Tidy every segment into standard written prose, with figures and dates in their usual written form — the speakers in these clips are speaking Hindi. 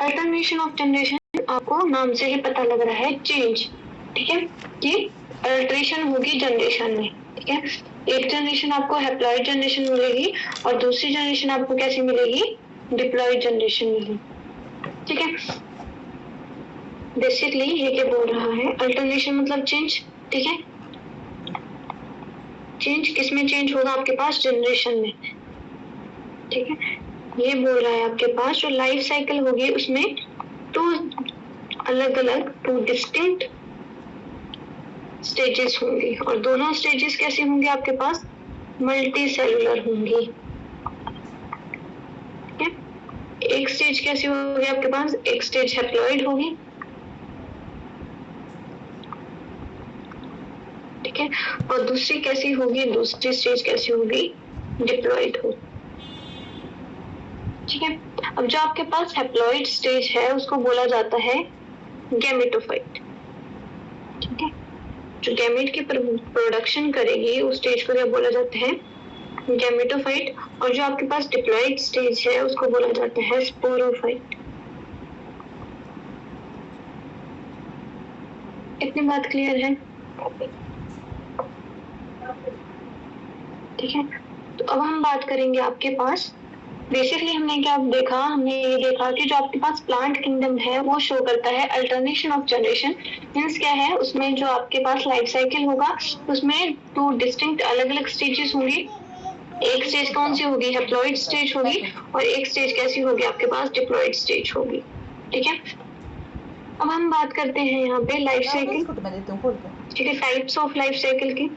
अल्टरनेशन ऑफ जनरेशन आपको नाम से ही पता लग रहा है चेंज, ठीक है, कि अल्टरेशन होगी जनरेशन में, ठीक है। एक जनरेशन आपको हैप्लॉइड जनरेशन मिलेगी और दूसरी जनरेशन आपको कैसी मिलेगी, डिप्लॉइड जनरेशन मिलेगी, ठीक है। बेसिकली ये क्या बोल रहा है, अल्टरनेशन मतलब चेंज, ठीक है। चेंज किसमें चेंज होगा, आपके पास जनरेशन में, ठीक है। ये बोल रहा है आपके पास जो लाइफ साइकिल होगी उसमें टू अलग अलग, टू डिस्टिंक्ट स्टेजेस होंगी और दोनों स्टेजेस कैसी होंगी आपके पास, मल्टी सेलुलर होंगी, ठीक है। एक स्टेज कैसी होगी आपके पास, एक स्टेज हैप्लॉइड होगी, ठीक है, और दूसरी कैसी होगी, दूसरी स्टेज कैसी होगी, डिप्लॉइड होगी, ठीक है। अब जो आपके पास हैप्लॉइड स्टेज है उसको बोला जाता है गैमेटोफाइट, ठीक है। जो गैमेट की प्रोडक्शन करेगी उस स्टेज को क्या बोला जाता है, गैमेटोफाइट। और जो आपके पास डिप्लॉइड स्टेज है उसको बोला जाता है स्पोरोफाइट। इतनी बात क्लियर है, ठीक है। तो अब हम बात करेंगे आपके पास, बेसिकली हमने क्या देखा, हमने ये देखा कि जो आपके पास प्लांट किंगडम है वो शो करता है अल्टरनेशन ऑफ जनरेशन। मींस क्या है, उसमें जो आपके पास लाइफ साइकिल होगा उसमें टू डिस्टिंक्ट अलग अलग स्टेजेस होंगी। एक स्टेज कौन सी होगी, हैप्लॉइड स्टेज होगी, और एक स्टेज कैसी होगी आपके पास, डिप्लॉइड स्टेज होगी, ठीक है। अब हम बात करते हैं यहाँ पे लाइफ साइकिल, ठीक है, टाइप्स ऑफ लाइफ साइकिल की।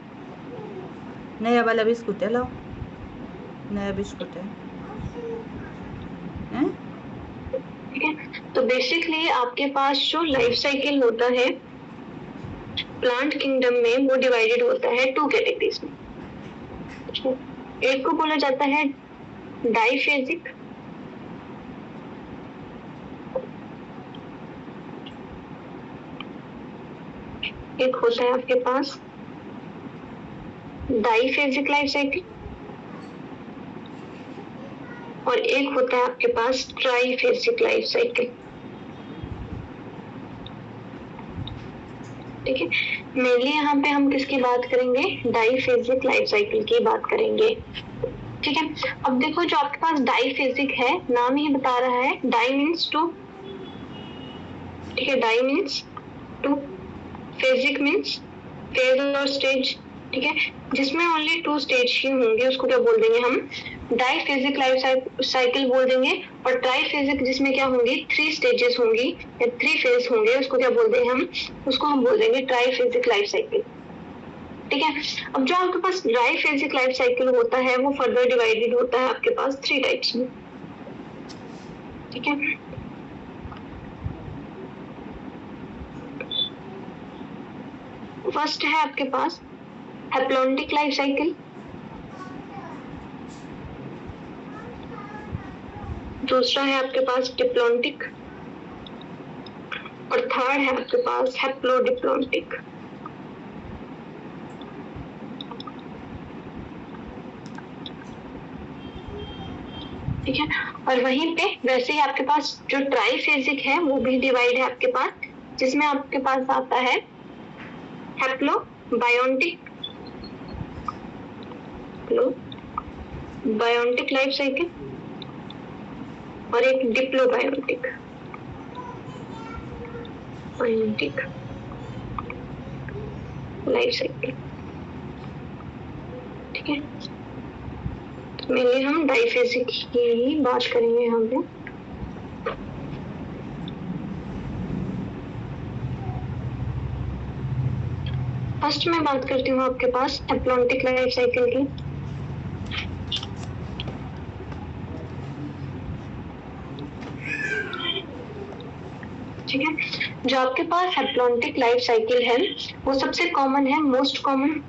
नया वाला बिस्कुट है, लाओ नया बिस्कुट है, ठीक है। तो बेसिकली आपके पास जो लाइफ साइकिल होता है प्लांट किंगडम में वो डिवाइडेड होता है टू कैटेगरीज में, एक को बोला जाता है डाइफेजिक, एक होता है आपके पास डाइफेजिक लाइफ साइकिल, और एक होता है आपके पास ट्राइफेजिक लाइफ साइकिल, ठीक है। मेनली यहाँ पे हम किसकी बात करेंगे, डाइफेजिक लाइफ साइकिल की बात करेंगे, ठीक है। अब देखो जो आपके पास डाइफेजिक है, नाम ही बता रहा है, डाई मीन्स टू, ठीक है, di means two, phasic means phase और स्टेज, ठीक है, जिसमें ओनली टू स्टेज ही होंगे उसको क्या बोल देंगे हम, डाइफेजिक लाइफ साइकिल बोल देंगे। और ट्राइफेजिक जिसमें क्या होंगी, थ्री स्टेजेस होंगी या थ्री फेज होंगे, उसको क्या बोल देंगे हम, उसको हम बोल देंगे ट्राइफेजिक लाइफ साइकिल, ठीक है। अब जो आपके पास डाइफेजिक लाइफ साइकिल होता है वो फर्दर डिवाइडेड होता है आपके पास थ्री टाइप्स में, ठीक है। फर्स्ट है आपके पास हैप्लॉन्टिक लाइफ साइकिल, दूसरा है आपके पास डिप्लॉन्टिक, और थर्ड है आपके पास हैप्लोडिप्लॉन्टिक, ठीक है। और वहीं पे वैसे ही आपके पास जो ट्राइफेजिक है वो भी डिवाइड है आपके पास, जिसमें आपके पास आता है हैप्लोबायोटिक, बायोटिक लाइफ साइकिल, और एक डिप्लोबायोटिक बायोटिक लाइफ साइकिल, ठीक है। मेनली हम डाइफेजिक की ही बात करेंगे यहाँ पे। फर्स्ट मैं बात करती हूँ आपके पास हैप्लॉन्टिक लाइफ साइकिल की, ठीक है। जो आपके पास हैप्लॉन्टिक लाइफ साइकिल है वो सबसे कॉमन है, मोस्ट कॉमन,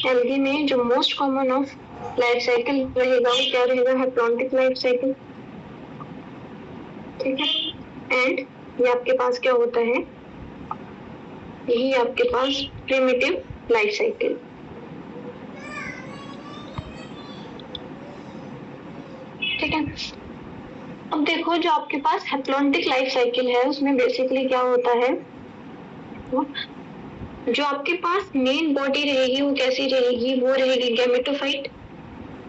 एल्गी में जो most common of life cycle रहेगा वो क्या रहेगा, हैप्लॉन्टिक लाइफ साइकिल, ठीक है। एंड ये आपके पास क्या होता है, यही आपके पास प्रिमिटिव लाइफ साइकिल, ठीक है। अब अब देखो जो आपके पास हैप्लॉन्टिक लाइफ साइकिल है उसमें बेसिकली क्या होता है, जो आपके पास मेन बॉडी रहेगी वो कैसी रहेगी, वो रहेगी गैमेटोफाइट,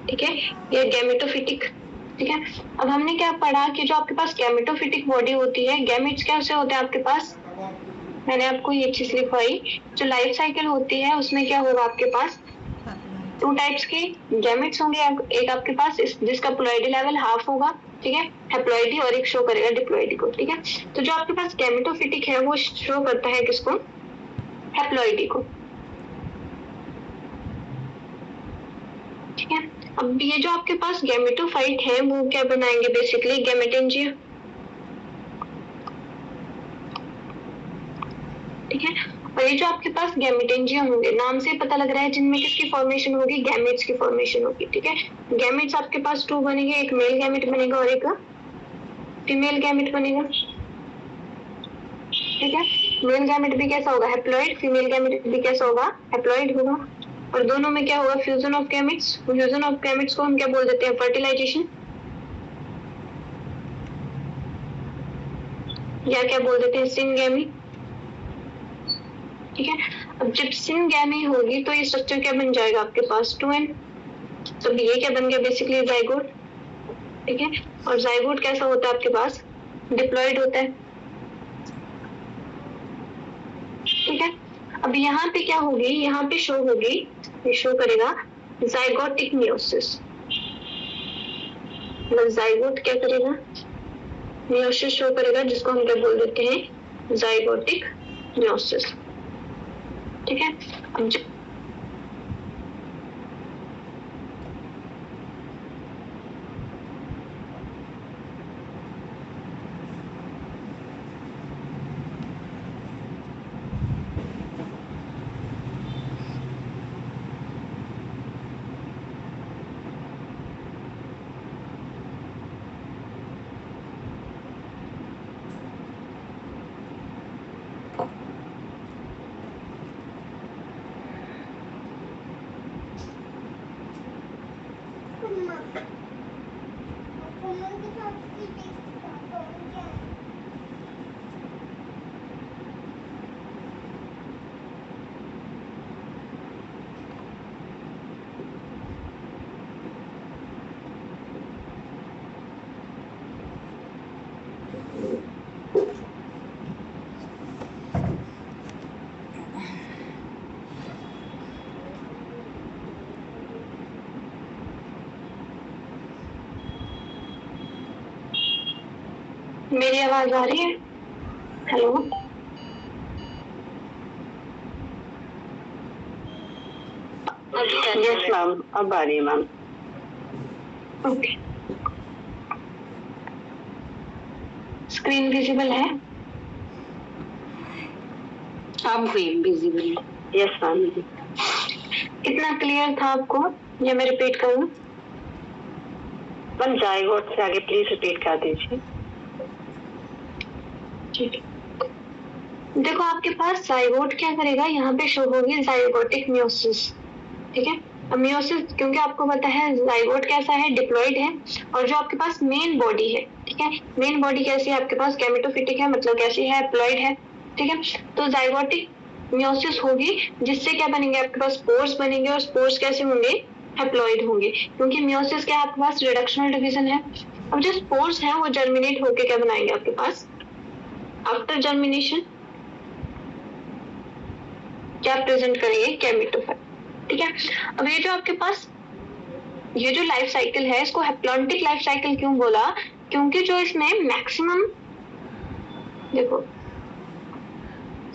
ठीक है, या गैमेटोफिटिक, ठीक है। अब हमने क्या पढ़ा कि जो आपके पास गैमेटोफिटिक बॉडी होती है, गैमेट्स कैसे होते हैं आपके पास, मैंने आपको ये चीज लिखवाई, जो लाइफ साइकिल होती है उसमें क्या होगा आपके पास 2 टाइप्स के गैमेट्स होंगे, एक आपके पास जिसका प्लॉइडी लेवल हाफ होगा, ठीक है, हैप्लॉइडी, और एक शो करेगा डिप्लॉइडी को, ठीक है। तो जो आपके पास गैमेटोफिटिक है वो शो करता है किसको, हैप्लॉइडी को, ठीक है। अब ये जो आपके पास गैमेटोफाइट है वो क्या बनाएंगे, बेसिकली गैमेटेंजिया, ठीक है। और ये जो आपके पास गैमेटेंजिया होंगे, नाम से पता लग रहा है जिनमें किसकी फॉर्मेशन होगी, गैमेट्स की फॉर्मेशन होगी, ठीक है। गैमेट्स आपके पास 2 बनेंगे, एक मेल गैमेट बनेगा और एक फीमेल गैमेट बनेगा, ठीक है। मेल गैमेट भी कैसा होगा, हैप्लॉइड, फीमेल गैमेट भी कैसा होगा, हैप्लॉइड होगा, और दोनों में क्या होगा, fusion of gametes. Fusion of gametes को हम क्या बोल देते हैं, फर्टिलाइजेशन, या क्या बोल देते हैं, सिनगैमी, ठीक है। अब जब सिनगैमी होगी तो ये स्ट्रक्चर क्या बन जाएगा आपके पास 2n, तो ये क्या बन गया बेसिकली जाइगोट, ठीक है। और जाइगोट कैसा होता है आपके पास, डिप्लॉइड होता है, ठीक है। अब यहाँ पे क्या होगी, यहाँ पे शो होगी, ये शो करेगा जाइगोटिक मियोसिस, मतलब जाइगोट क्या करेगा, मियोसिस शो करेगा, जिसको हम क्या बोल देते हैं, जाइगोटिक मियोसिस, ठीक है। अब मेरी आवाज आ रही है, हेलो, यस मैम, अब आ रही है मैम। ओके, स्क्रीन विजिबल है, अब हुई विजिबल, यस मैम। इतना क्लियर था आपको या मैं रिपीट करूँ, मैम जाइगोट से आगे प्लीज रिपीट कर दीजिए। ठीक है। देखो आपके पास जाइगोट क्या करेगा, यहाँ पे शो होगी जाइगोटिक मियोसिस, ठीक है। अब मियोसिस क्योंकि आपको पता है जाइगोट कैसा है, डिप्लॉइड है, और जो आपके पास मेन बॉडी है, ठीक है, मेन बॉडी कैसी है आपके पास, गैमेटोफिटिक है, मतलब कैसी है, हैप्लॉइड है, ठीक है। तो जाइगोटिक मियोसिस होगी, जिससे क्या बनेंगे आपके पास स्पोर्स बनेंगे, और स्पोर्स कैसे होंगे, हैप्लॉइड होंगे, क्योंकि मियोसिस क्या आपके पास रिडक्शनल डिवीजन है। अब जो स्पोर्स है वो जर्मिनेट होके क्या बनाएंगे आपके पास, आफ्टर जर्मिनेशन क्या प्रेजेंट करेंगे, गैमेटोफाइट, ठीक है। अब ये जो आपके पास ये जो लाइफ साइकिल है, इसको हैप्लॉन्टिक लाइफ साइकिल क्यों बोला, क्योंकि जो इसमें मैक्सिमम, देखो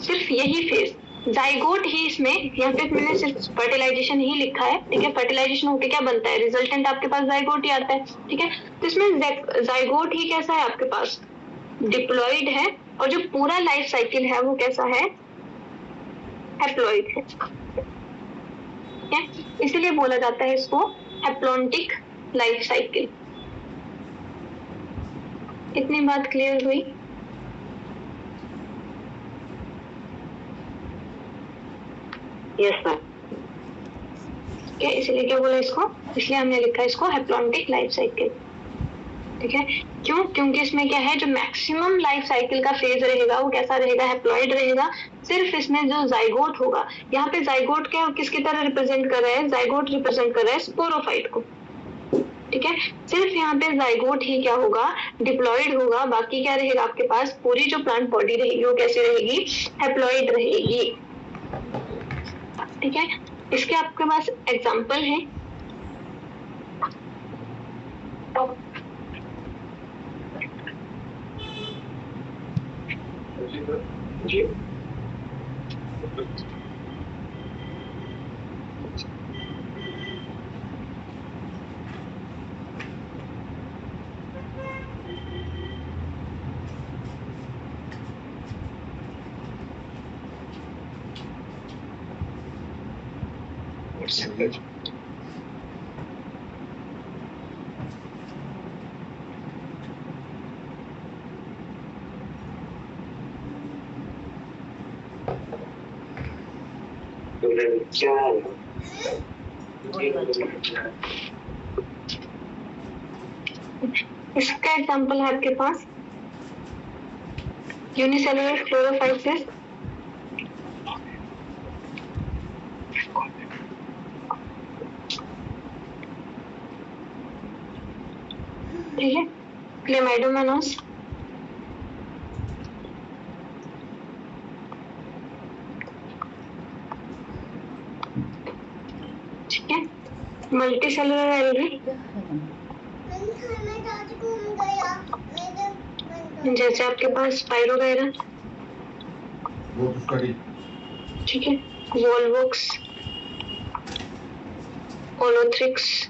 सिर्फ यही फेज जाइगोट ही, इसमें यहाँ पे मैंने सिर्फ फर्टिलाइजेशन ही लिखा है, ठीक है। फर्टिलाइजेशन होके क्या बनता है, रिजल्टेंट आपके पास जाइगोट ही आता है, ठीक है। तो इसमें जाइगोट ही कैसा है आपके पास, डिप्लॉइड है, और जो पूरा लाइफ साइकिल है वो कैसा है, हैप्लॉइड है, ठीक है। इसलिए बोला जाता है इसको हैप्लॉन्टिक लाइफ साइकिल। इतनी बात क्लियर हुई, यस मैम। क्या इसलिए क्या बोला इसको, इसलिए हमने लिखा इसको हैप्लॉन्टिक लाइफ साइकिल। ठीक है, क्यों? क्योंकि इसमें क्या है, जो मैक्सिमम लाइफ साइकिल का फेज रहेगा वो कैसा रहेगा, हैप्लॉइड रहेगा। सिर्फ इसमें जो जाइगोट होगा, यहाँ पे जाइगोट क्या किसकी तरह रिप्रेजेंट कर रहा है, जाइगोट रिप्रेजेंट कर रहा है स्पोरोफाइट को। ठीक है, सिर्फ यहाँ पे जाइगोट ही क्या होगा, डिप्लॉइड होगा। बाकी क्या रहेगा आपके पास, पूरी जो प्लांट बॉडी रहेगी वो कैसी रहेगी, हैप्लॉइड रहेगी। ठीक है, इसके आपके पास एग्जाम्पल है। जी इसका एग्जाम्पल है आपके पास यूनिसेलुलर क्लोरोफाइसिस। ठीक है, क्लेमाइडोमोनास। ठीक है, मल्टी सेलुलर एल्गी, जैसे आपके पास स्पाइरोगायरा। ठीक है, वोल्वोक्स, ओलोथ्रिक्स।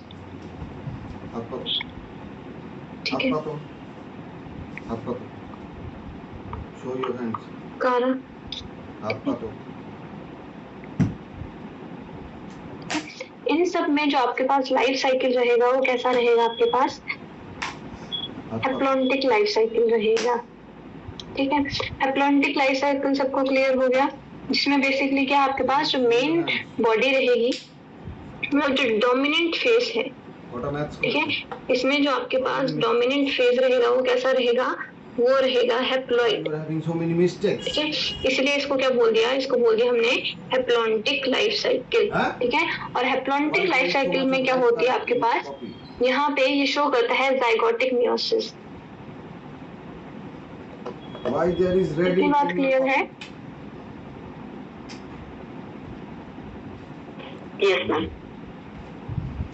ठीक है, कारा। इन सब में जो आपके पास लाइफ साइकिल रहेगा वो कैसा रहेगा, आपके पास हैप्लॉन्टिक लाइफ साइकिल रहेगा। ठीक है, हैप्लॉन्टिक लाइफ साइकिल सबको क्लियर हो गया, जिसमें बेसिकली क्या आपके पास जो मेन बॉडी रहेगी वो जो डोमिनेंट फेस है। ठीक है, इसमें जो आपके पास डोमिनेंट फेज रहेगा वो कैसा रहेगा, वो रहेगा हैप्लॉइड। ठीक है, इसलिए इसको क्या बोल दिया, इसको बोल दिया हमने हैप्लॉन्टिक लाइफ साइकिल। ठीक है, और हैप्लॉन्टिक लाइफ साइकिल में क्या होती है आपके पास, यहाँ पे ये शो करता है जाइगोटिक मियोसिस। इतनी बात क्लियर है? Yes ma'am.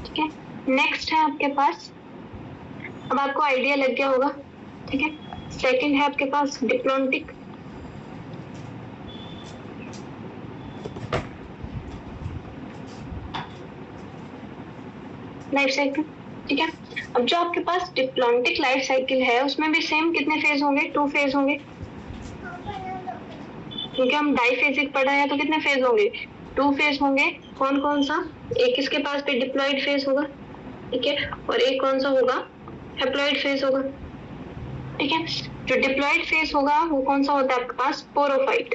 ठीक है, नेक्स्ट है आपके पास, अब आपको आइडिया लग गया होगा। ठीक है, सेकंड है आपके पास डिप्लॉन्टिक। Life cycle. ठीक है, अब जो आपके पास डिप्लॉन्टिक लाइफ साइकिल है उसमें भी सेम कितने फेज होंगे, 2 फेज होंगे, क्योंकि हम डाइफेजिक पढ़ा है तो कितने फेज होंगे, 2 फेज होंगे। कौन कौन सा, एक इसके पास पे डिप्लॉइड फेज होगा। ठीक है, और एक कौन सा होगा, हैप्लॉइड फेज होगा। ठीक है, जो डिप्लॉइड फेज होगा वो कौन सा होता है आपके पास, स्पोरोफाइट।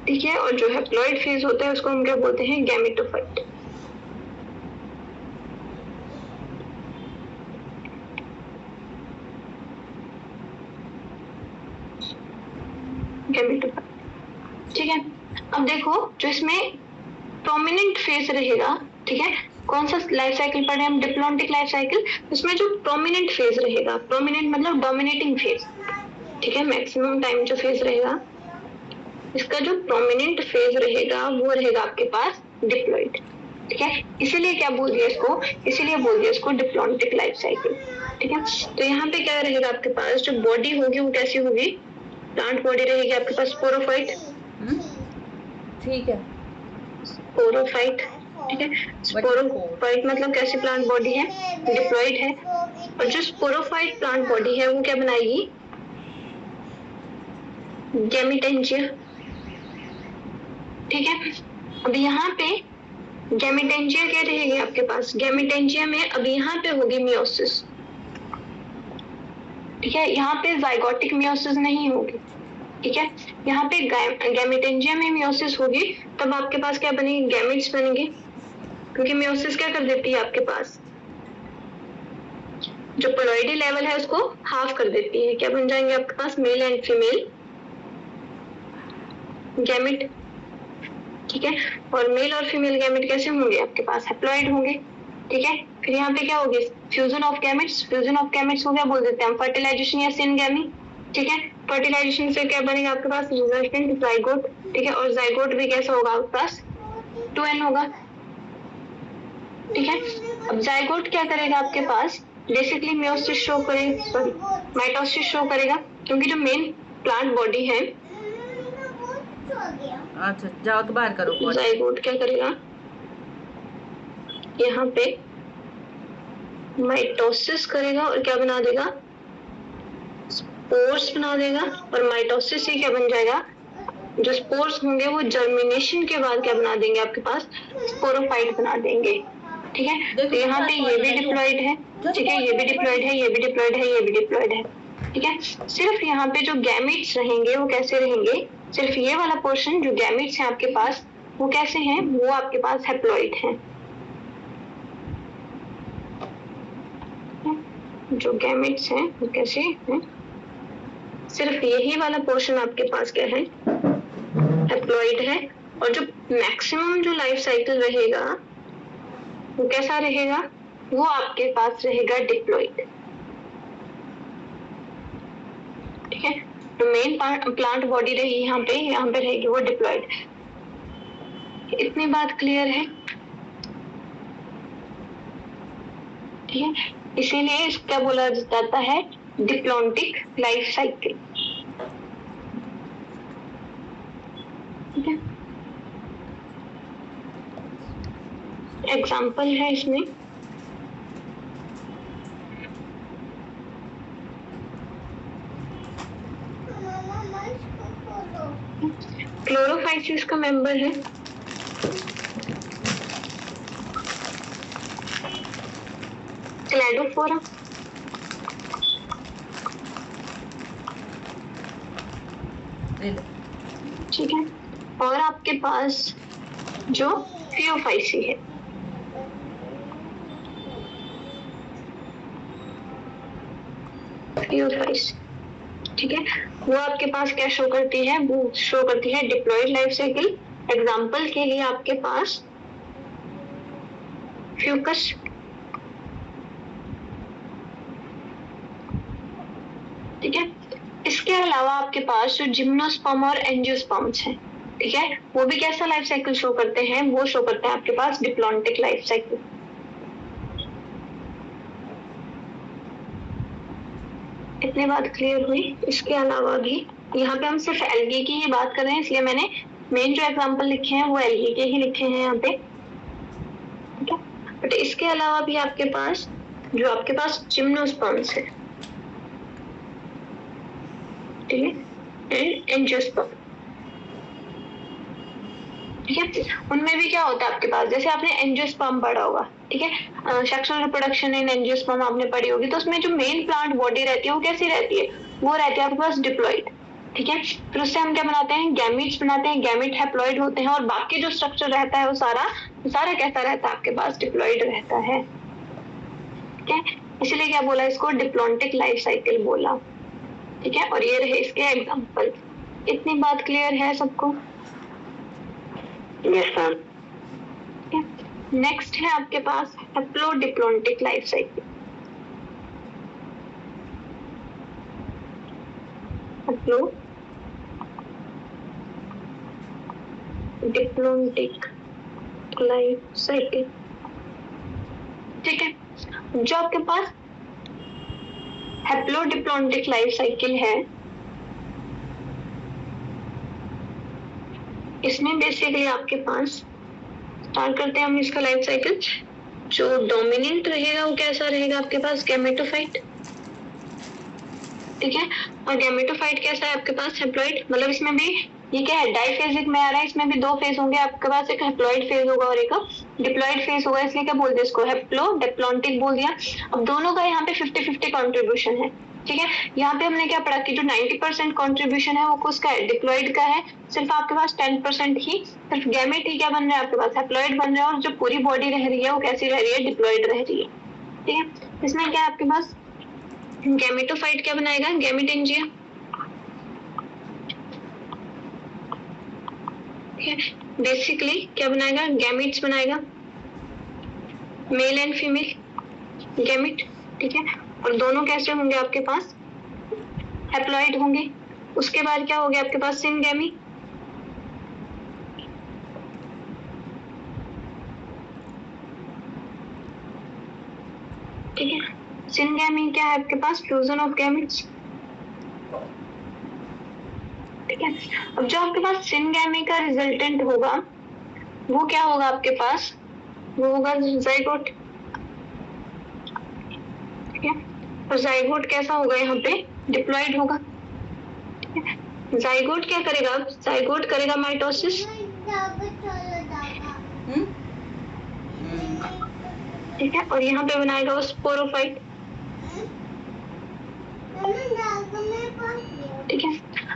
ठीक है, और जो हैप्लॉइड फेज होता है उसको हम क्या बोलते हैं, गैमेटोफाइट। ठीक है, अब देखो जो इसमें प्रोमिनेंट फेज रहेगा। ठीक है, कौन सा लाइफ साइकिल पढ़े हम, डिप्लॉन्टिक लाइफ साइकिल। उसमें जो प्रोमिनेंट फेज रहेगा, प्रोमिनेंट मतलब डोमिनेटिंग फेज। ठीक है, मैक्सिमम टाइम जो फेज रहेगा, इसका जो प्रोमिनेंट फेज रहेगा वो रहेगा आपके पास डिप्लॉइड। ठीक है, इसीलिए क्या बोल दिया इसको, इसीलिए बोल दिया इसको डिप्लॉन्टिक लाइफ साइकिल। ठीक है, तो यहाँ पे क्या रहेगा आपके पास, जो बॉडी होगी वो कैसी होगी, प्लांट बॉडी रहेगी आपके पास स्पोरोफाइट। ठीक है, स्पोरोफाइट। ठीक है, स्पोरोफाइट मतलब कैसी प्लांट बॉडी है, डिप्लॉइड है। और जो स्पोरोफाइट प्लांट बॉडी है वो क्या बनाएगी, गैमेटेंजिया। ठीक है, अब यहाँ पे गैमेटेंजिया क्या रहेगी आपके पास, गैमेटेंजिया में अब यहाँ पे होगी मियोसिस। ठीक है, यहाँ पे जाइगोटिक मियोसिस नहीं होगी। ठीक है, यहाँ पे गैमेटेंजिया में मियोसिस होगी, तब आपके पास क्या बनेगी, गैमेट्स बनेंगे, क्योंकि मियोसिस क्या कर देती है आपके पास, जो पोलॉइडी लेवल है उसको हाफ कर देती है। क्या बन जाएंगे आपके पास मेल एंड फीमेल गैमेट, ठीक है। और मेल और फीमेल गैमेट कैसे होंगे आपके पास, हैप्लॉइड होंगे, ठीक है। फिर यहाँ पे क्या होगी, fusion of gametes, fusion of gametes को क्या बोल देते हैं हम, फर्टिलाइजेशन या सिनगैमी, ठीक है। फर्टिलाइजेशन से क्या बनेगा आपके पास, रिजल्टेंट जाइगोट, ठीक है। और जाइगोट भी कैसा होगा आपके पास 2n होगा, ठीक है। अब जाइगोट क्या करेगा आपके पास, बेसिकली मेयोसिस शो करेगा, सॉरी माइटोसिस शो करेगा, क्योंकि जो मेन प्लांट बॉडी है, अच्छा जाओ तो बाहर करो। जाइगोट क्या करेगा, यहाँ पे माइटोसिस करेगा और क्या बना देगा, स्पोर्स बना देगा। और माइटोसिस से क्या बन जाएगा, जो स्पोर्स होंगे वो जर्मिनेशन के बाद क्या बना देंगे आपके पास, स्पोरोफाइट बना देंगे, ठीक है। तो यहाँ पे ये भी डिप्लॉइड है, ठीक है, ये भी डिप्लॉइड है, ये भी डिप्लॉइड है, ये भी डिप्लॉइड है, ठीक है। सिर्फ यहाँ पे जो गैमेट्स रहेंगे वो कैसे रहेंगे, सिर्फ ये वाला पोर्शन जो गैमेट्स हैं आपके पास वो कैसे हैं, वो आपके पास हैप्लॉइड हैं। जो गैमेट्स हैं वो कैसे हैं, सिर्फ यही वाला पोर्शन आपके पास क्या है, हैप्लॉइड है। और जो मैक्सिमम जो लाइफ साइकिल रहेगा वो कैसा रहेगा, वो आपके पास रहेगा डिप्लॉइड, ठीक है। तो मेन प्लांट बॉडी रही यहाँ पे रहेगी वो डिप्लॉइड। इतनी बात क्लियर है, ठीक है। इसीलिए इसका बोला जाता है डिप्लॉन्टिक लाइफ साइकिल, ठीक है। एग्जाम्पल है इसमें, क्लोरोफाइसिस का मेंबर है, क्लैडोफोरा, ठीक है। और आपके पास जो थियोफाइसी है, थियोफाइसी, ठीक है, वो आपके पास क्या शो करती है, वो शो करती है डिप्लॉइड लाइफ साइकिल। एग्जाम्पल के लिए आपके पास फ्यूकस, ठीक है। इसके अलावा आपके पास जो जिम्नोस्पर्म और एंजियोस्पर्म्स हैं, ठीक है, वो भी कैसा लाइफ साइकिल शो करते हैं, वो शो करते हैं आपके पास डिप्लॉन्टिक लाइफ साइकिल। इतनी बात क्लियर हुई। इसके अलावा भी यहाँ पे हम सिर्फ एल्गी की ही बात कर रहे हैं, इसलिए मैंने मेन जो एग्जांपल लिखे हैं वो एल्गी के ही लिखे हैं यहाँ पे, ठीक है। बट इसके अलावा भी आपके पास जिम्नोस्पर्म्स है, ठीक है, एंड एंजियोस्पर्म, ठीक है। उनमें भी क्या होता है आपके पास, जैसे आपने एंजियोस्पर्म पढ़ा होगा, ठीक है, सेक्सुअल रिप्रोडक्शन इन एंजियोस्पर्म आपने पढ़ी होगी, तो उसमें जो मेन प्लांट बॉडी रहती है वो कैसी रहती है, वो रहती है आपके पास डिप्लॉइड, ठीक है। फिर उससे हम क्या बनाते हैं, गैमीट्स बनाते हैं, गैमीट हैप्लॉइड होते हैं, और बाकी जो स्ट्रक्चर रहता है वो सारा कैसा रहता है आपके पास, डिप्लॉइड रहता है, ठीक है। इसलिए क्या बोला इसको, डिप्लॉन्टिक लाइफ साइकिल बोला, ठीक है। और ये रहे इसके एग्जाम्पल। इतनी बात क्लियर है सबको? Yes ma'am. नेक्स्ट है आपके पास haplodiplontic life cycle. Haplodiplontic life cycle, ठीक है। जो आपके पास हैप्लोडिप्लॉन्टिक लाइफ साइकिल है, इसमें बेसिकली आपके पास स्टार्ट करते हैं हम इसका लाइफ साइकिल। जो डोमिनेंट रहेगा वो कैसा रहेगा आपके पास, गैमेटोफाइट, ठीक है। और गैमेटोफाइट कैसा है आपके पास, हैप्लॉइड, मतलब इसमें भी ये क्या है, डाइफेजिक में आ रहा है, इसमें भी दो फेज होंगे आपके पास, एक हैप्लॉइड फेज होगा और एक डिप्लॉइड फेज होगा, इसलिए क्या बोलते हैं इसको, हैप्लोडिप्लॉन्टिक बोल दिया। अब दोनों का यहाँ पे 50-50 कॉन्ट्रीब्यूशन है, ठीक है। यहाँ पे हमने क्या पढ़ा कि जो 90% कॉन्ट्रीब्यूशन है वो किसका है, डिप्लॉइड का है। सिर्फ आपके पास 10% ही सिर्फ गैमेट ही क्या बन रहा है आपके पास, हैप्लॉइड बन रहा है, और जो पूरी बॉडी रह रही है वो कैसी रह रही है, डिप्लॉइड रह रही है, ठीक है। इसमें क्या है आपके पास गैमेटोफाइट क्या बनाएगा? गैमेटेंजिया। बेसिकली क्या बनाएगा? गैमेट्स बनाएगा, मेल एंड फीमेल गैमेट। ठीक है, और दोनों कैसे होंगे आपके पास? हैप्लॉइड होंगे। उसके बाद क्या हो गया आपके पास? सिनगैमी। ठीक है, सिनगैमी क्या है आपके पास? Fusion of gametes. ठीक है, अब जो आपके पास सिनगैमी का रिजल्टेंट होगा वो क्या होगा आपके पास? वो होगा जाइगोट। ठीक है, और जाइगोट कैसा होगा? यहाँ पे डिप्लॉइड होगा। ठीक है, जाइगोट क्या करेगा? अब जाइगोट करेगा माइटोसिस। ठीक है, और यहाँ पे बनाएगा वो स्पोरोफाइट। ठीक है,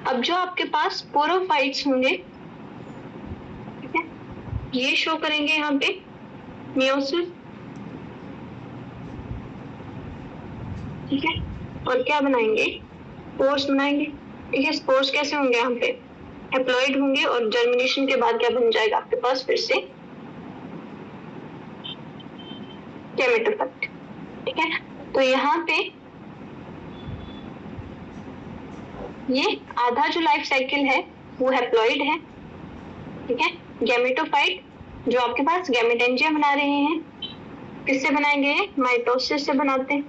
अब जो आपके पास स्पोरोफाइट्स होंगे, ठीक है, ये शो करेंगे यहाँ पे मियोसिस। ठीक है, और क्या बनाएंगे? स्पोर्स बनाएंगे। ठीक है, स्पोर्स कैसे होंगे? यहाँ पे हैप्लॉइड होंगे, और जर्मिनेशन के बाद क्या बन जाएगा आपके पास? फिर से गैमेटोफाइट। ठीक है, तो यहाँ पे ये आधा जो लाइफ साइकिल है वो हैप्लॉइड है। ठीक है, गैमेटोफाइट जो आपके पास गैमेटेंजिया बना रहे हैं, किससे बनाएंगे? माइटोसिस से बनाते हैं।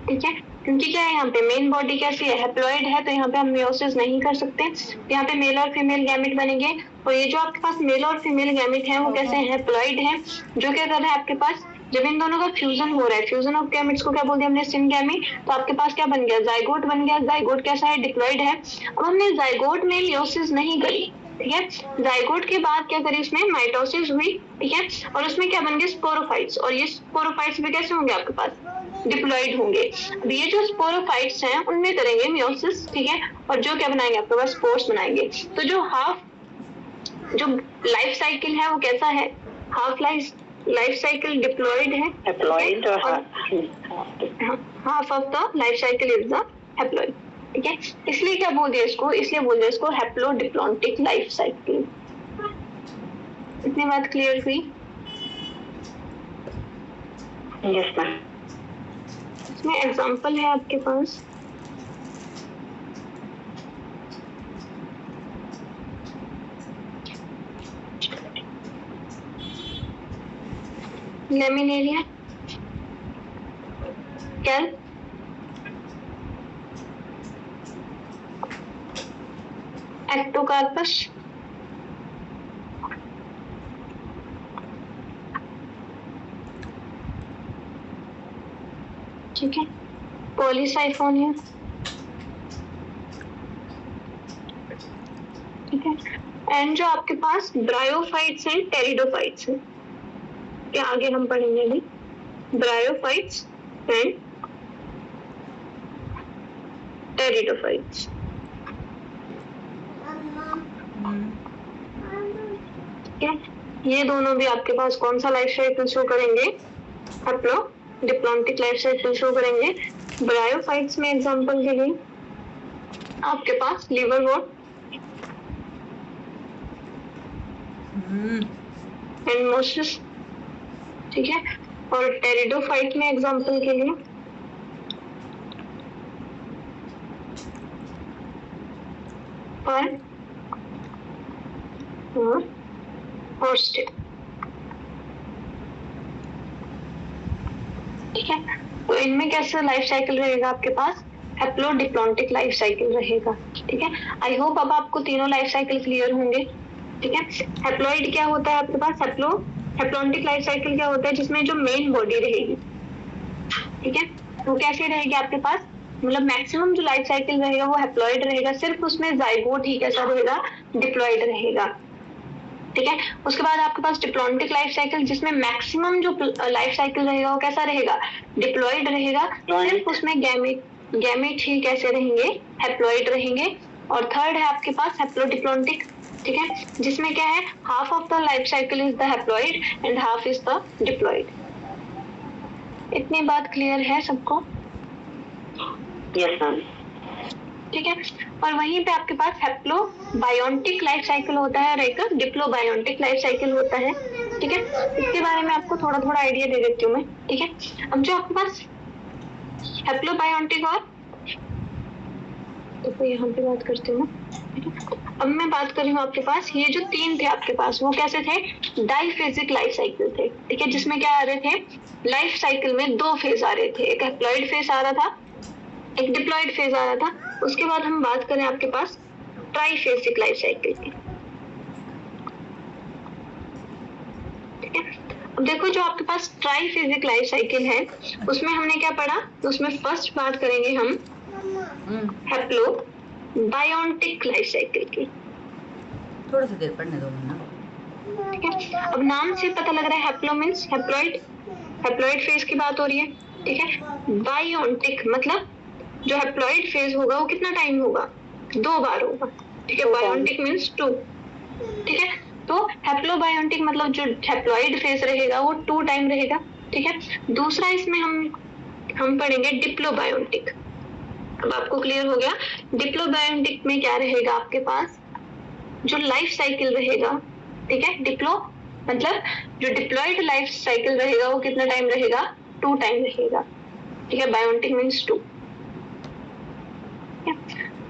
ठीक है, क्योंकि क्या है यहाँ पे मेन बॉडी कैसी है? हैप्लॉइड है, तो यहाँ पे हम मियोसिस नहीं कर सकते। यहाँ पे मेल और फीमेल गैमेट बनेंगे, और ये जो आपके पास मेल और फीमेल गैमेट है वो कैसे? हैप्लॉइड है, जो क्या कर रहा है आपके पास? जब इन दोनों का फ्यूजन हो रहा है, फ्यूजन ऑफ गैमेट्स को क्या बोलते हैं हमने? सिनगैमी। तो आपके पास क्या बन गया? जाइगोट बन गया। जाइगोट कैसा है? डिप्लॉइड है। अब हमने जाइगोट में मियोसिस नहीं करी। ठीक है, जाइगोट के बाद क्या करी? उसमें माइटोसिस हुई। ठीक है, और उसमें क्या बन गए? स्पोरोफाइट्स, और ये स्पोरोफाइट्स भी कैसे होंगे आपके पास? डिप्लॉइड होंगे। अब ये जो स्पोरोफाइट्स हैं उनमें करेंगे मियोसिस। ठीक है, और जो क्या बनाएंगे आपके पास? स्पोर्स बनाएंगे। तो जो लाइफ साइकिल है वो कैसा है? हाफ लाइफ साइकिल डिप्लॉइड है। हैप्लॉइड और half of the life cycle is the haploid. ठीक है, इसलिए क्या बोल दिया इसको? इसलिए बोल दिया इसको हैप्लोडिप्लॉन्टिक लाइफ साइकिल। इतनी बात क्लियर हुई? Yes ma'am. इसमें एग्जांपल है आपके पास, लेमिनेरिया, कैल्प, एक्टोकार्पस, ठीक है, पॉलीसाइफोनिया। ठीक है, एंड जो आपके पास ब्रायोफाइट्स हैं, टेरिडोफाइट्स हैं, क्या आगे हम पढ़ेंगे अभी? Bryophytes and pteridophytes. ठीक है, ये दोनों भी आपके पास कौन सा लाइफ साइकिल शो करेंगे? हैप्लोडिप्लॉन्टिक लाइफ साइकिल शो करेंगे। ब्रायोफाइट्स में एग्जांपल के लिए आपके पास लिवरवॉर्ट एंड मोसिस। ठीक है, और टेरिडोफाइट में एग्जांपल के लिए फर्न और हॉर्स्टेड। ठीक है, तो इनमें कैसा लाइफ साइकिल रहेगा आपके पास? हैप्लोडिप्लॉन्टिक लाइफ साइकिल रहेगा। ठीक है, आई होप अब आपको तीनों लाइफ साइकिल क्लियर होंगे। ठीक है, हैप्लॉइड क्या होता है आपके पास? हैप्लोडिप्लॉन्टिक लाइफ साइकिल क्या होता है? जिसमें जो मेन बॉडी रहेगी, ठीक है, वो कैसे रहेगी आपके पास? मतलब मैक्सिमम जो लाइफ साइकिल रहेगा वो हैप्लॉइड रहेगा, सिर्फ उसमें जाइगोट ही कैसा रहेगा? डिप्लॉइड रहेगा। ठीक है, उसके बाद आपके पास डिप्लॉन्टिक लाइफ साइकिल, जिसमें मैक्सिमम जो लाइफ साइकिल रहेगा वो कैसा रहेगा? डिप्लॉइड रहेगा, सिर्फ उसमें गैमेट ही कैसे रहेंगे? हैप्लॉइड रहेंगे। और थर्ड है आपके पास हैप्लोडिप्लॉन्टिक। ठीक है, जिसमें क्या है? Half of the life cycle is the haploid and half is the diploid. इतनी बात क्लियर है सबको? Yes ma'am. ठीक है, और वहीं पे आपके पास हैप्लो बायोटिक लाइफ साइकिल होता है और एक डिप्लो बायोटिक लाइफ साइकिल होता है। ठीक है, इसके बारे में आपको थोड़ा थोड़ा आइडिया दे देती हूँ मैं। ठीक है, अब जो आपके पास हैप्लो बायोटिक और तो यहाँ पे बात करती हूँ। अब मैं बात कर रही हूँ आपके पास ये जो 3 थे आपके पास, वो कैसे थे? डाइफेजिक लाइफ साइकिल थे। ठीक है, जिसमें क्या आ रहे थे? लाइफ साइकिल में 2 फेज आ रहे थे, एक हैप्लॉइड फेज आ रहा था, एक डिप्लॉइड फेज आ रहा था। उसके बाद हम बात करें आपके पास ट्राइफेजिक लाइफ साइकिल की। ठीक है, अब देखो जो आपके पास ट्राइफेजिक लाइफ साइकिल है उसमें हमने क्या पढ़ा? उसमें फर्स्ट बात करेंगे हम हैप्लो बायोटिक लाइफ साइकिल की। थोड़ा सा देर पढ़ने दो ना। ठीक है, अब नाम से पता लग रहा है haplo means haploid, haploid phase की बात हो रही है। ठीक है, बायोटिक मतलब जो हैप्लॉइड फेज होगा वो कितना टाइम होगा? 2 बार होगा। ठीक है, बायोटिक मीन्स 2। ठीक है, तो हैप्लोबायोटिक मतलब जो हैप्लॉइड फेज रहेगा वो 2 टाइम रहेगा। ठीक है, दूसरा इसमें हम पढ़ेंगे डिप्लोबायोटिक। अब आपको क्लियर हो गया डिप्लोबायोटिक में क्या रहेगा आपके पास? जो लाइफ साइकिल रहेगा, ठीक है, डिप्लो मतलब जो डिप्लॉइड लाइफ साइकिल रहेगा वो कितना टाइम रहेगा? 2 टाइम रहेगा। ठीक है, बायोटिक मीन्स 2।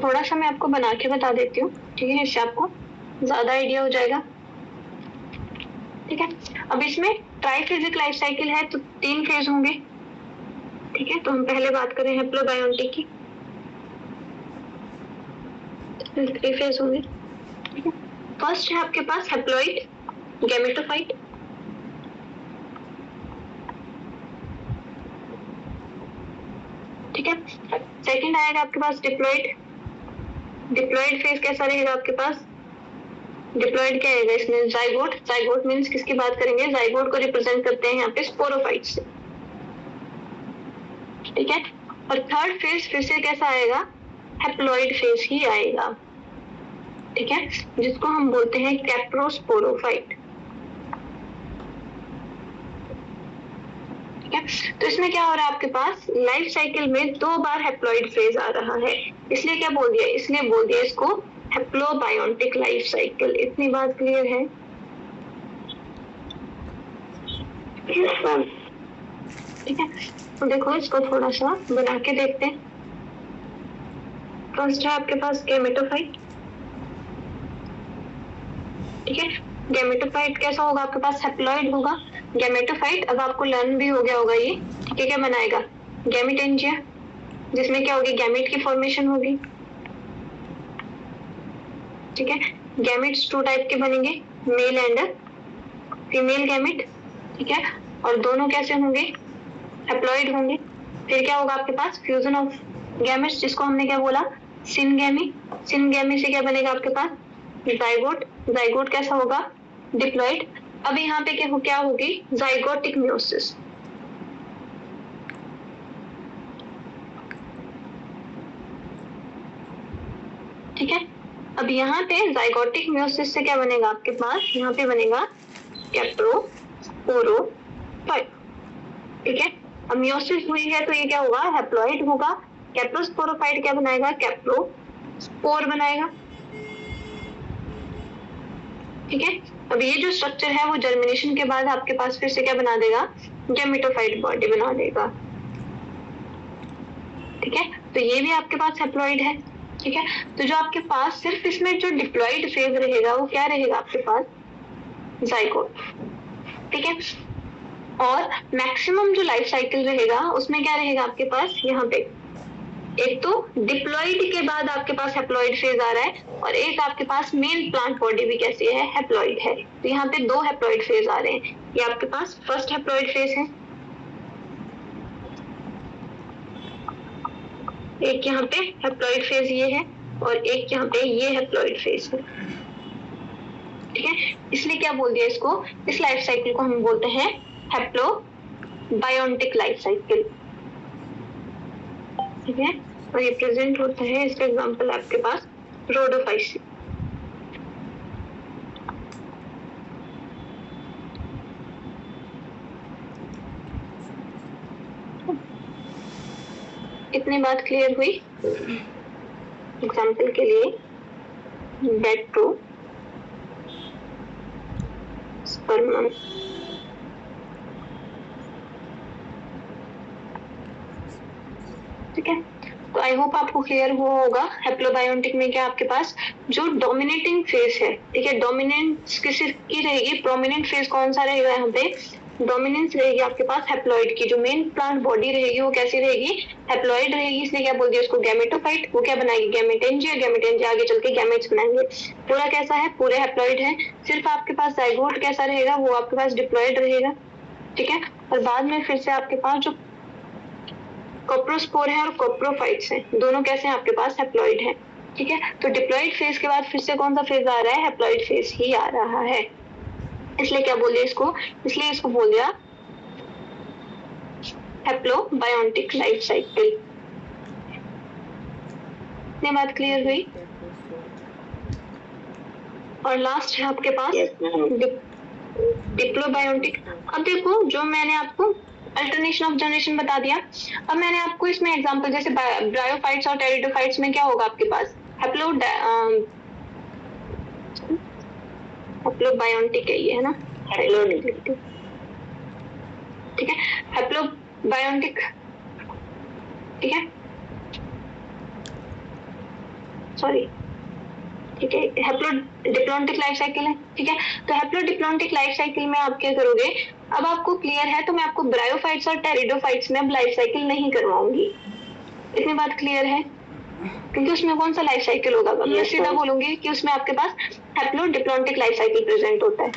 थोड़ा सा मैं आपको बना के बता देती हूँ, ठीक है, इससे आपको ज्यादा आइडिया हो जाएगा। ठीक है, अब इसमें ट्राइफेजिक लाइफ साइकिल है तो 3 फेज होंगे। ठीक है, तो हम पहले बात करें हैप्लोबायोटिक की, 3 फेज होंगे। ठीक है, फर्स्ट है आपके पास हैप्लॉइड गैमेटोफाइट। ठीक है, सेकंड आएगा आपके पास डिप्लॉइड। डिप्लॉइड फेज कैसा रहेगा आपके पास? डिप्लॉइड क्या आएगा इसमें? जाइगोट। जाइगोट मींस किसकी बात करेंगे? जाइगोट को रिप्रेजेंट करते हैं यहाँ पे स्पोरोफाइट से। ठीक है, और थर्ड फेज फिर से कैसा आएगा? हैप्लॉइड फेज ही आएगा। ठीक है, जिसको हम बोलते हैं कैप्रोस्पोरोफाइट। ठीक है, तो इसमें क्या हो रहा है आपके पास? लाइफ साइकिल में 2 बार हैप्लॉइड फेज आ रहा है, इसलिए क्या बोल दिया? इसलिए बोल दिया इसको हैप्लोबायोटिक लाइफ साइकिल। इतनी बात क्लियर है? ठीक है, तो देखो इसको थोड़ा सा बना के देखते हैं। फर्स्ट है आपके पास गैमेटोफाइट। ठीक है, गैमेटोफाइट कैसा होगा आपके पास? हैप्लॉइड होगा। गैमेटोफाइट अब आपको लर्न भी हो गया होगा ये। ठीक है, क्या बनाएगा? गैमेटेंजिया, जिसमें क्या होगी? गैमेट की फॉर्मेशन होगी। ठीक है, गैमेट्स 2 टाइप के बनेंगे, मेल एंड फीमेल गैमेट। ठीक है, और दोनों कैसे होंगे? हैप्लॉइड होंगे। फिर क्या होगा आपके पास? फ्यूजन ऑफ गैमेट्स, जिसको हमने क्या बोला? सिनगैमी। सिनगैमी से क्या बनेगा आपके पास? जाइगोट। जाइगोट कैसा होगा? डिप्लॉइड। अब यहाँ पे क्या होगी? Zygotic meiosis. ठीक है, अब यहाँ पे जाइगोटिक मियोसिस से क्या बनेगा आपके पास? यहाँ पे बनेगा कैप्रोस्पोरोफाइट। ठीक है, अब मियोसिस हुई है तो ये क्या होगा? हैप्लॉइड होगा। कैप्रोस्पोरोफाइट क्या बनाएगा? कैप्रोस्पोर बनाएगा। ठीक है, अब ये जो स्ट्रक्चर है वो जर्मिनेशन के बाद आपके पास फिर से क्या बना देगा? गैमेटोफाइट बॉडी बना देगा। ठीक है, तो ये भी आपके पास हैप्लॉइड है। ठीक है, तो जो आपके पास सिर्फ इसमें जो डिप्लॉइड फेज रहेगा वो क्या रहेगा आपके पास? जाइगोट। ठीक है, और मैक्सिमम जो लाइफ साइकिल रहेगा उसमें क्या रहेगा आपके पास? यहाँ पे एक तो डिप्लॉइड के बाद आपके पास हैप्लॉइड फेज आ रहा है, और एक आपके पास मेल प्लांट बॉडी भी कैसी है? हैप्लॉइड है। तो यहाँ पे 2 हैप्लॉइड फेज आ रहे हैं। ये आपके पास फर्स्ट हैप्लॉइड फेज है, एक यहाँ पे हैप्लॉइड फेज ये है, और एक यहाँ पे ये हैप्लॉइड फेज है। ठीक है, इसलिए क्या बोल दिया इसको? इस लाइफ साइकिल को हम बोलते हैं हैप्लोबायोटिक लाइफ साइकिल। ठीक है, और ये प्रेजेंट होता है, इसका एग्जांपल आपके पास रोडोफाइसी। इतने इतनी बात क्लियर हुई? एग्जाम्पल के लिए बेड टू स्पर्म, ठीक है। तो आई होप आपको क्लियर हुआ होगा हैप्लोबायोटिक में क्या आपके पास जो डोमिनेटिंग फेज है, ठीक है, डोमिनेंस किसकी रहेगी, प्रोमिनेंट फेज कौन सा रहेगा यहाँ पे, डोमिनेंस रहेगी आपके पास हैप्लॉइड की। जो मेन प्लांट बॉडी रहेगी वो कैसी रहेगी, हैप्लॉइड रहेगी। इसलिए क्या बोल दिया उसको, गैमेटोफाइट। वो क्या बनाएगी, गैमेटेंजिया, गैमेटेंजिया आगे चल के गैमेट्स बनाएंगे। पूरा कैसा है, पूरे हैप्लॉइड है। सिर्फ आपके पास जाइगोट कैसा रहेगा, वो आपके पास डिप्लॉइड रहेगा, ठीक है। और बाद में फिर से आपके पास जो कोप्रोस्पोर है और कोप्रोफाइट्स हैं, दोनों कैसे हैं आपके पास, हैप्लॉइड है, ठीक है। तो डिप्लॉइड फेज के बाद फिर से कौन सा फेज आ रहा है, हैप्लॉइड फेज ही आ रहा है। इसलिए क्या बोल दिया इसको, इसलिए इसको बोल दिया हैप्लोबायोटिक लाइफ साइकिल। ये बात क्लियर हुई? और लास्ट है आपके पास डिप्लोबायोटिक। अब देखो जो मैंने आपको अल्टरनेशन ऑफ जनरेशन बता दिया, अब मैंने आपको इसमें एग्जांपल जैसे ब्रायोफाइट्स और टेरिडोफाइट्स में क्या होगा आपके पास, हैप्लोबायोटिक है ये, है ना, ठीक है, हैप्लोबायोटिक, ठीक है, सॉरी, ठीक है, हैप्लोडिप्लॉन्टिक लाइफ साइकिल है, ठीक है। तो हैप्लोडिप्लॉन्टिक लाइफ साइकिल में आप क्या करोगे, अब आपको क्लियर है तो मैं आपको ब्रायोफाइट्स और टेरिडोफाइट्स में अब लाइफ साइकिल नहीं करवाऊंगी। इतनी बात क्लियर है? क्योंकि उसमें कौन सा लाइफ साइकिल होगा, मैं सीधा बोलूंगी कि उसमें आपके पास हैप्लोडिप्लॉन्टिक लाइफ साइकिल प्रेजेंट होता है,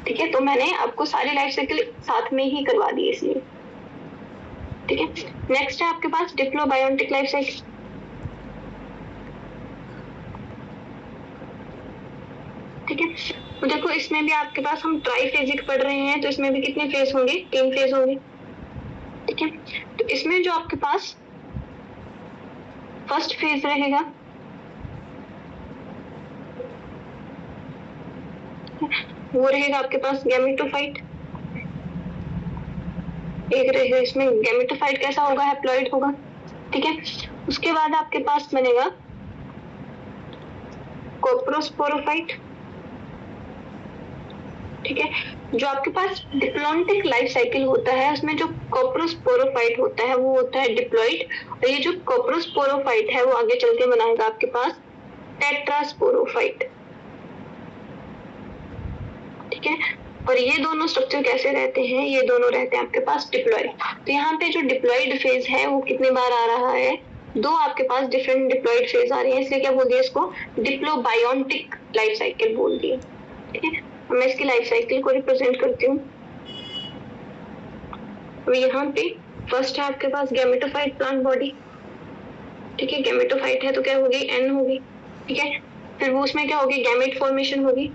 ठीक है। तो मैंने आपको सारी लाइफ साइकिल साथ में ही करवा दी इसलिए, ठीक है। नेक्स्ट है आपके पास डिप्लोबायोटिक लाइफ साइकिल, ठीक है। तो देखो इसमें भी आपके पास हम ट्राइफेजिक पढ़ रहे हैं, तो इसमें भी कितने फेज होंगे, 3 फेज होंगे, ठीक है। तो इसमें जो आपके पास फर्स्ट फेज रहेगा, वो रहेगा आपके पास गैमेटोफाइट। एक रहेगा इसमें गैमेटोफाइट कैसा होगा, हैप्लॉइड होगा, ठीक है। उसके बाद आपके पास बनेगा कोप्रोस्पोरोफाइट, ठीक है। जो आपके पास डिप्लॉन्टिक लाइफ साइकिल होता है उसमें जो कोप्रोस्पोरोफाइट होता है वो होता है डिप्लॉइड, और ये जो कोप्रोस्पोरोफाइट है वो आगे चल के बनाएगा आपके पास टेट्रास्पोरोफाइट, ठीक है। और ये दोनों स्ट्रक्चर कैसे रहते हैं, ये दोनों रहते हैं आपके पास डिप्लॉइड। तो यहाँ पे जो डिप्लॉइड फेज है वो कितनी बार आ रहा है, 2 आपके पास डिफरेंट डिप्लॉइड फेज आ रहे हैं, इसलिए क्या बोल दिया इसको, डिप्लोबायोटिक लाइफ साइकिल बोल दिया, ठीक है। मैं इसकी लाइफ साइकिल को रिप्रेजेंट करती हूँ। तो यहाँ पे फर्स्ट है आपके पास गैमेटोफाइट प्लांट बॉडी, ठीक है। गैमेटोफाइट है तो क्या होगी, एन होगी, ठीक है। फिर वो उसमें क्या होगी, गैमेट फॉर्मेशन होगी,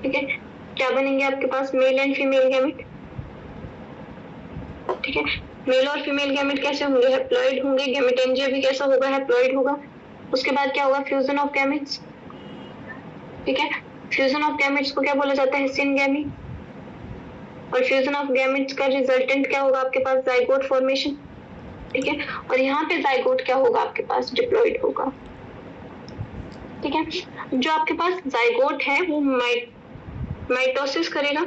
ठीक है। क्या बनेंगे आपके पास, मेल एंड फीमेल गैमेट, ठीक है। मेल और फीमेल गैमेट कैसे होंगे, हैप्लॉइड होंगे, गैमेटेंजिया भी कैसा होगा, हैप्लॉइड होगा। उसके बाद क्या होगा, फ्यूजन ऑफ गैमेट्स, ठीक है। फ्यूजन ऑफ गैमेट्स को क्या बोला जाता है, सिनगैमी। और फ्यूजन ऑफ गैमेट्स का रिजल्टेंट क्या होगा आपके पास, जाइगोट फॉर्मेशन, ठीक है। और यहाँ पे जाइगोट क्या होगा आपके पास, डिप्लॉइड होगा, ठीक है। जो आपके पास जाइगोट है वो माइटोसिस करेगा,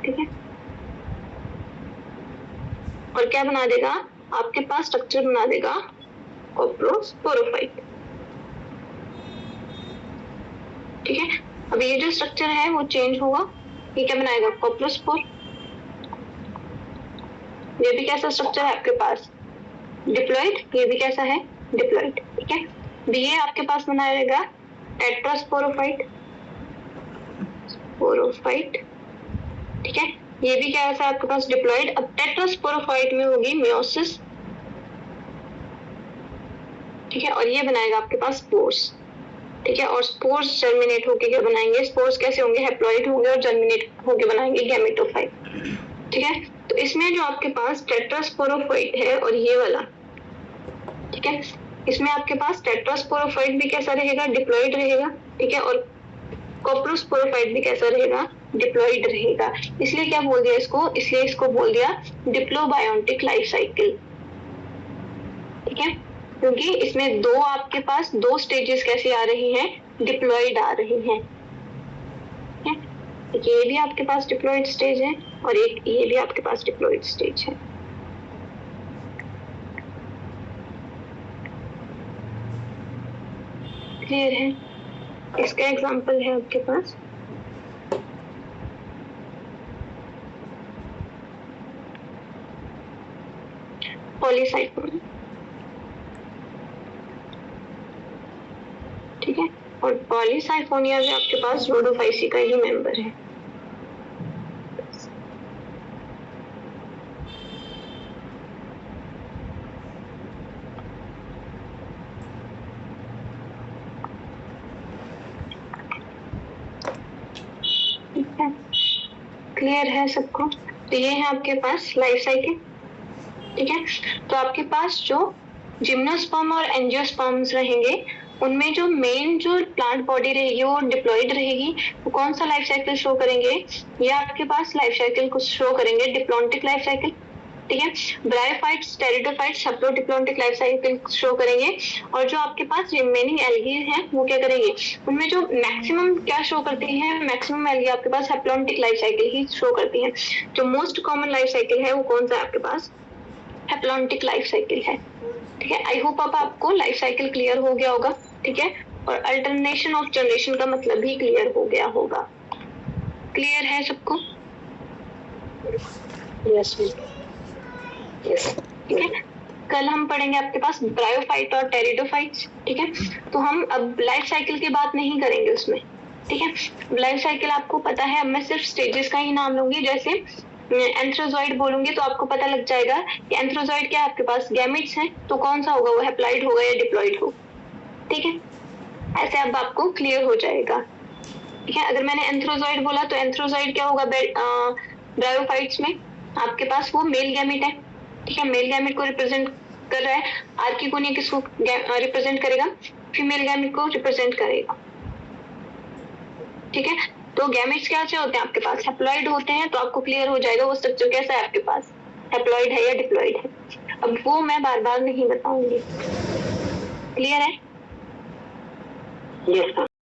ठीक है, और क्या बना देगा आपके पास, स्ट्रक्चर बना देगा कोप्रोस्पोरोफाइट, ठीक है। अब ये जो स्ट्रक्चर है वो चेंज होगा, ये क्या बनाएगा, कोप्रोस्पोर। ये भी कैसा स्ट्रक्चर है आपके पास, डिप्लॉइड, ये भी कैसा है, डिप्लॉइड, ठीक है। ये आपके पास बनाएगा टेट्रास्पोरोफाइट, स्पोरोफाइट, ठीक है। ये भी क्या है आपके पास, डिप्लॉइड। अब टेट्रास्पोरोफाइट में होगी मियोसिस, ठीक है। और ये बनाएगा आपके पास स्पोर्स, ठीक है। और स्पोर्स जर्मिनेट होके क्या बनाएंगे, स्पोर्स कैसे होंगे, हैप्लॉइड होंगे और जर्मिनेट होके बनाएंगे गैमेटोफाइट, ठीक है। तो इसमें जो आपके पास टेट्रास्पोरोफाइट है और ये वाला, ठीक है, इसमें आपके पास टेट्रास्पोरोफाइट भी कैसा रहेगा, डिप्लॉइड रहेगा, ठीक है। और कोप्रोस्पोरोफाइट भी कैसा रहेगा, डिप्लॉइड रहेगा। इसलिए क्या बोल दिया इसको, इसलिए इसको बोल दिया डिप्लोबायोटिक लाइफ साइकिल। ठीक है, क्योंकि इसमें दो आपके पास दो स्टेजेस कैसे आ रही हैं, डिप्लॉइड आ रही हैं। ये भी आपके पास डिप्लॉइड स्टेज है और एक ये भी आपके पास डिप्लॉइड स्टेज है। क्लियर है? इसका एग्जांपल है आपके पास पॉलीसाइफोन। ठीक है, और पॉलीसाइफोनिया भी आपके पास रोडोफाइसी का ही मेंबर है। ठीक है, क्लियर है सबको? तो ये है आपके पास लाइफ साइकिल। ठीक है, तो आपके पास जो जिम्नोस्पर्म और एंजियोस्पर्म्स रहेंगे उनमें जो मेन जो प्लांट बॉडी रहेगी वो डिप्लॉइड रहेगी। वो कौन सा लाइफ साइकिल शो करेंगे, ये आपके पास लाइफ साइकिल को शो करेंगे डिप्लॉन्टिक लाइफ साइकिल। ठीक है, bryophytes, pteridophytes haplodiplontic life cycle show करेंगे। और जो आपके पास रिमेनिंग एल्गी हैं वो क्या करेंगे, उनमें जो मैक्सिमम क्या शो करती हैं, मैक्सिमम एल्गी आपके पास हैप्लॉन्टिक लाइफ साइकिल ही शो करती हैं। जो मोस्ट कॉमन लाइफ साइकिल है वो कौन सा है आपके पास, हैप्लॉन्टिक लाइफ साइकिल है। ठीक है, आई होप अब आपको लाइफ साइकिल क्लियर हो गया होगा। ठीक है, और अल्टरनेशन ऑफ जनरेशन का मतलब भी क्लियर हो गया होगा। क्लियर है सबको? Yes yes. ठीक है, कल हम पढ़ेंगे आपके पास ब्रायोफाइट और टेरिडोफाइट्स। ठीक है, तो हम अब लाइफ साइकिल की बात नहीं करेंगे उसमें। ठीक है, लाइफ साइकिल आपको पता है, अब मैं सिर्फ स्टेजेस का ही नाम लूंगी। जैसे एंथ्रोजॉइड बोलूंगी तो आपको पता लग जाएगा कि एंथ्रोजॉइड क्या आपके पास गैमेट्स हैं, तो कौन सा होगा, वो हैप्लॉइड होगा या डिप्लॉइड होगा। ठीक है, ऐसे अब आपको क्लियर हो जाएगा। ठीक है, अगर मैंने एंथ्रोजॉइड बोला तो एंथ्रोजॉइड क्या होगा, ब्रायोफाइट्स में आपके पास वो मेल गैमेट है। ठीक है, मेल गैमेट को रिप्रेजेंट कर रहा है। आर्किगोनिया किसको रिप्रेजेंट करेगा, फीमेल गैमेट को रिप्रेजेंट करेगा। ठीक है, तो गैमेट्स क्या होते हैं आपके पास, हैप्लॉइड होते हैं। तो आपको क्लियर हो जाएगा वो स्ट्रक्चर कैसा है आपके पास, हैप्लॉइड है या डिप्लॉइड है। अब वो मैं बार बार नहीं बताऊंगी। क्लियर है? यस।